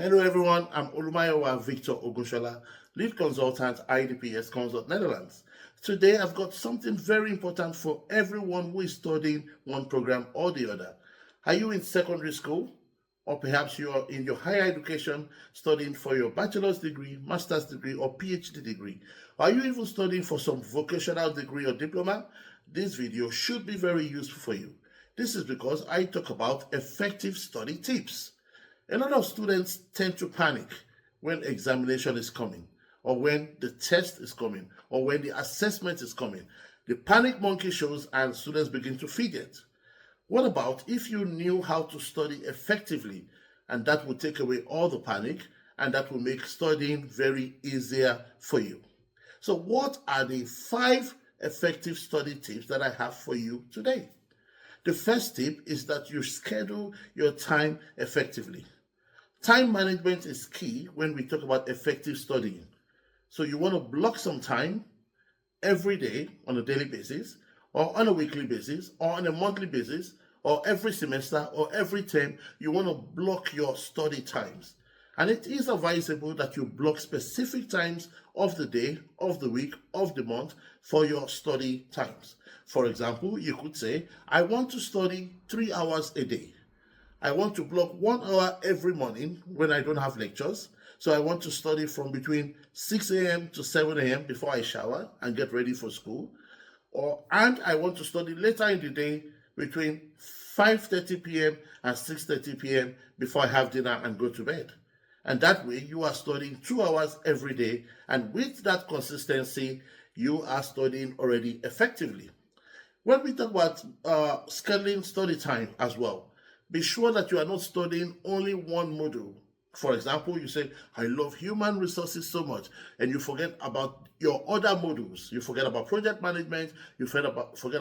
Hello everyone, I'm Olumayowa Victor Ogushola, lead consultant iDPS Consult Netherlands. Today I've got something very important for everyone who is studying one program or the other. Are you in secondary school? Or perhaps you are in your higher education studying for your bachelor's degree, master's degree, or PhD degree. Are you even studying for some vocational degree or diploma? This video should be very useful for you. This is because I talk about effective study tips. A lot of students tend to panic when examination is coming, or when the test is coming, or when the assessment is coming. The panic monkey shows and students begin to fidget. What about if you knew how to study effectively, and that would take away all the panic and that will make studying very easier for you? So what are the 5 effective study tips that I have for you today? The first tip is that you schedule your time effectively. Time management is key when we talk about effective studying. So you want to block some time every day on a daily basis, or on a weekly basis, or on a monthly basis, or every semester, or every term. You want to block your study times. And it is advisable that you block specific times of the day, of the week, of the month for your study times. For example, you could say, I want to study 3 hours a day. I want to block 1 hour every morning when I don't have lectures. So I want to study from between 6 a.m. to 7 a.m. before I shower and get ready for school. And I want to study later in the day between 5:30 p.m. and 6:30 p.m. before I have dinner and go to bed. And that way you are studying 2 hours every day. And with that consistency, you are studying already effectively. When we talk about scheduling study time as well, be sure that you are not studying only one module. For example, you say, I love human resources so much, and you forget about your other modules. You forget about project management, you forget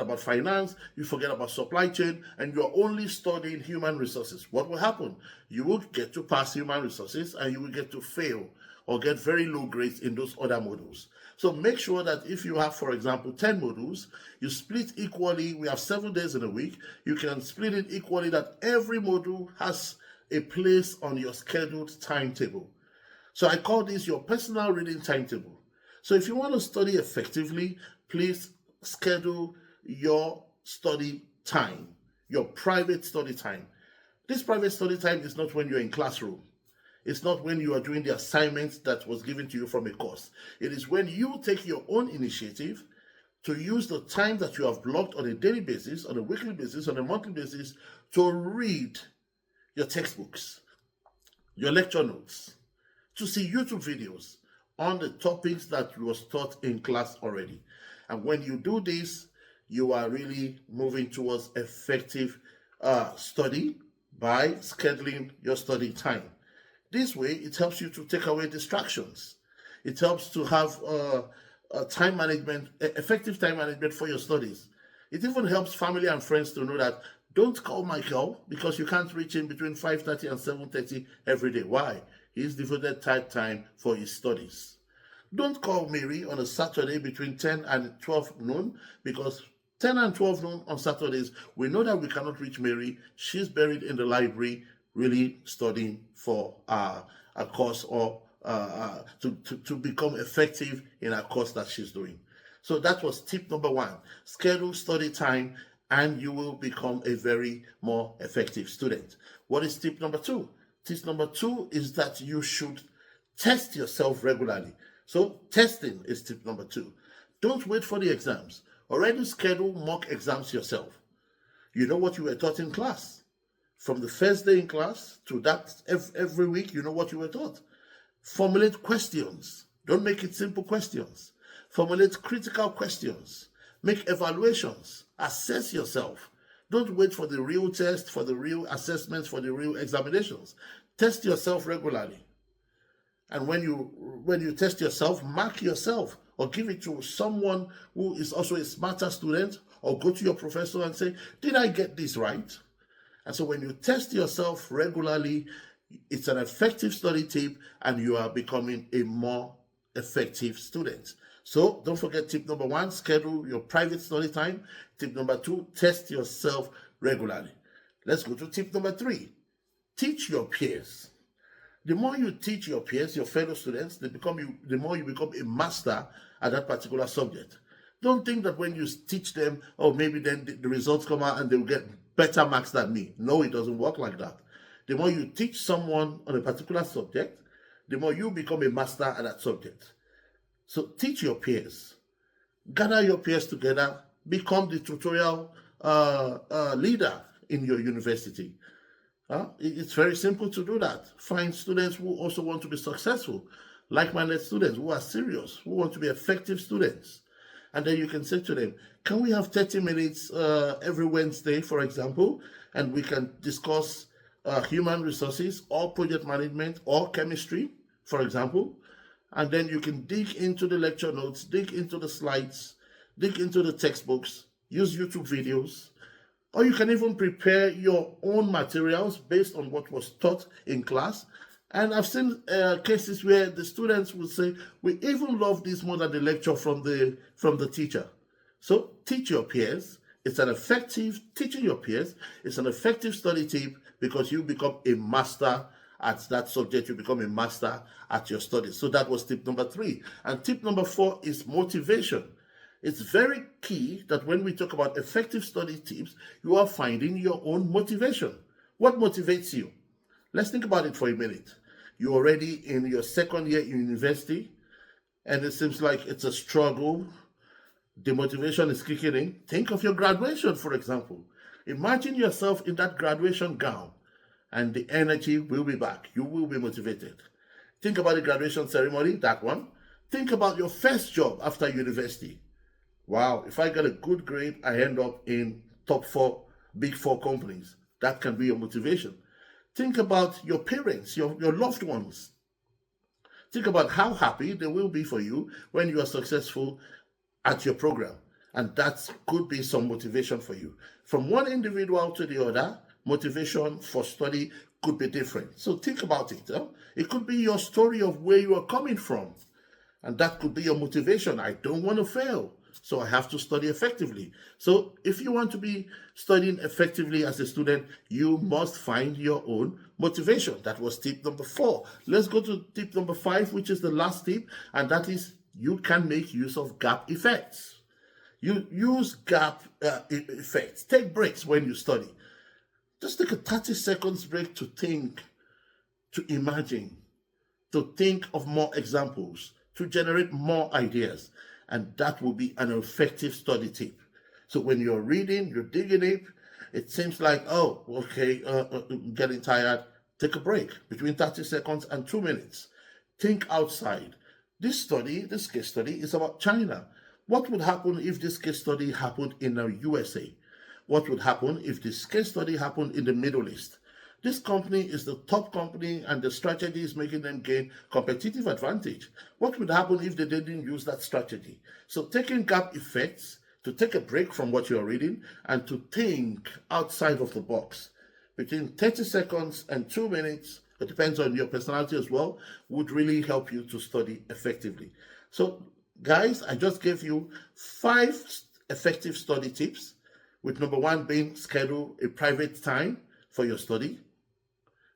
about finance, you forget about supply chain, and you're only studying human resources. What will happen? You will get to pass human resources, and you will get to fail or get very low grades in those other modules. So make sure that if you have, for example, 10 modules, you split equally. We have 7 days in a week. You can split it equally, that every module has a place on your scheduled timetable. So I call this your personal reading timetable. So if you want to study effectively, please schedule your study time, your private study time. This private study time is not when you're in classroom. It's not when you are doing the assignment that was given to you from a course. It is when you take your own initiative to use the time that you have blocked on a daily basis, on a weekly basis, on a monthly basis, to read your textbooks, your lecture notes, to see YouTube videos on the topics that was taught in class already. And when you do this, you are really moving towards effective study by scheduling your study time. This way, it helps you to take away distractions. It helps to have time management, effective time management for your studies. It even helps family and friends to know that don't call Michael because you can't reach him between 5:30 and 7:30 every day. Why? He's devoted tight time for his studies. Don't call Mary on a Saturday between 10 and 12 noon, because 10 and 12 noon on Saturdays, we know that we cannot reach Mary. She's buried in the library, really studying for a course, or to become effective in a course that she's doing. So that was tip number 1. Schedule study time, and you will become a very more effective student. What is tip number 2? Tip number 2 is that you should test yourself regularly. So testing is tip number 2. Don't wait for the exams. Already schedule mock exams yourself. You know what you were taught in class. From the first day in class to that every week, you know what you were taught. Formulate questions. Don't make it simple questions. Formulate critical questions. Make evaluations. Assess yourself. Don't wait for the real test, for the real assessments, for the real examinations. Test yourself regularly. And when you test yourself, mark yourself or give it to someone who is also a smarter student, or go to your professor and say, did I get this right? And so when you test yourself regularly, it's an effective study tip, and you are becoming a more effective student. So don't forget tip number 1, schedule your private study time. Tip number 2, test yourself regularly. Let's go to tip number 3. Teach your peers. The more you teach your peers, your fellow students, the more you become a master at that particular subject. Don't think that when you teach them, oh, maybe then the results come out and they'll get better marks than me. No, it doesn't work like that. The more you teach someone on a particular subject, the more you become a master at that subject. So teach your peers. Gather your peers together, become the tutorial leader in your university. It's very simple to do that. Find students who also want to be successful, like-minded students who are serious, who want to be effective students. And then you can say to them, can we have 30 minutes every Wednesday, for example, and we can discuss human resources or project management or chemistry, for example. And then you can dig into the lecture notes, dig into the slides, dig into the textbooks, use YouTube videos, or you can even prepare your own materials based on what was taught in class. And I've seen cases where the students would say, we even love this more than the lecture from the teacher. So teach your peers. Teaching your peers is an effective study tip because you become a master at that subject, you become a master at your studies. So that was tip number 3. And tip number 4 is motivation. It's very key that when we talk about effective study tips, you are finding your own motivation. What motivates you? Let's think about it for a minute. You're already in your second year in university, and it seems like it's a struggle. The motivation is kicking in. Think of your graduation, for example. Imagine yourself in that graduation gown, and the energy will be back. You will be motivated. Think about the graduation ceremony, that one. Think about your first job after university. Wow, if I get a good grade, I end up in top 4, big 4 companies. That can be your motivation. Think about your parents, your loved ones. Think about how happy they will be for you when you are successful at your program. And that could be some motivation for you. From one individual to the other, motivation for study could be different. So think about it. It could be your story of where you are coming from. And that could be your motivation. I don't want to fail, so I have to study effectively. So if you want to be studying effectively as a student, you must find your own motivation. That was tip number 4. Let's go to tip number 5, which is the last tip, and that is you can make use of gap effects. You use gap effects. Take breaks when you study. Just take a 30 seconds break to think, to imagine, to think of more examples, to generate more ideas. And that will be an effective study tip. So when you're reading, you're digging it, it seems like, oh, okay, getting tired. Take a break between 30 seconds and 2 minutes. Think outside. This case study is about China. What would happen if this case study happened in the USA? What would happen if this case study happened in the Middle East? This company is the top company and the strategy is making them gain competitive advantage. What would happen if they didn't use that strategy? So taking gap effects, to take a break from what you're reading and to think outside of the box between 30 seconds and 2 minutes, it depends on your personality as well, would really help you to study effectively. So guys, I just gave you 5 effective study tips, with number 1 being schedule a private time for your study.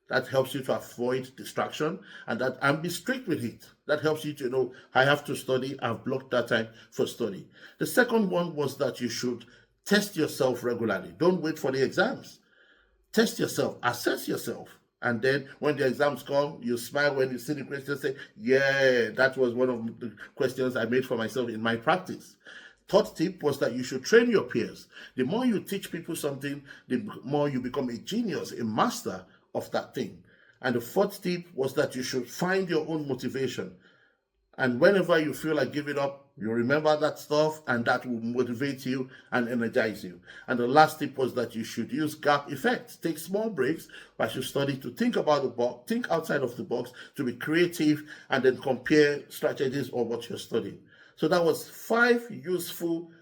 That helps you to avoid distraction and be strict with it. That helps you to know, I have to study, I've blocked that time for study. The second one was that you should test yourself regularly. Don't wait for the exams. Test yourself, assess yourself. And then when the exams come, you smile when you see the question, say, yeah, that was one of the questions I made for myself in my practice. Third tip was that you should train your peers. The more you teach people something, the more you become a genius, a master of that thing. And the fourth tip was that you should find your own motivation. And whenever you feel like giving up, you remember that stuff and that will motivate you and energize you. And the last tip was that you should use gap effects. Take small breaks as you study to think about the box, think outside of the box, to be creative, and then compare strategies or what you're studying. So that was 5 useful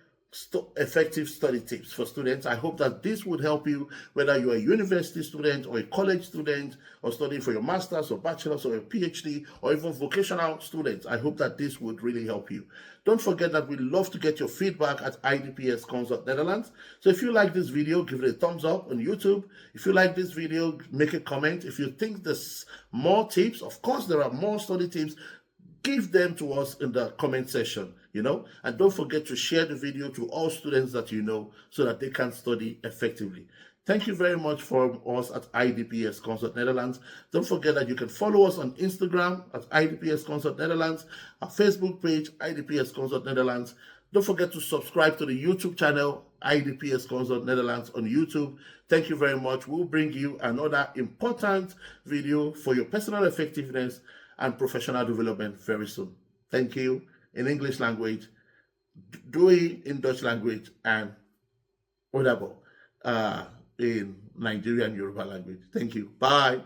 effective study tips for students. I hope that this would help you, whether you're a university student or a college student or studying for your master's or bachelor's or a PhD or even vocational students. I hope that this would really help you. Don't forget that we love to get your feedback at iDPS Consult Netherlands. So if you like this video, give it a thumbs up on YouTube. If you like this video, make a comment. If you think there's more tips, of course there are more study tips, give them to us in the comment section, and don't forget to share the video to all students that you know so that they can study effectively. Thank you very much from us at iDPS Consult Netherlands. Don't forget that you can follow us on Instagram at iDPS Consult Netherlands, our Facebook page, iDPS Consult Netherlands. Don't forget to subscribe to the YouTube channel, iDPS Consult Netherlands on YouTube. Thank you very much. We'll bring you another important video for your personal effectiveness and professional development very soon. Thank you in English language, Doi in Dutch language, and Odabo in Nigerian Yoruba language. Thank you. Bye.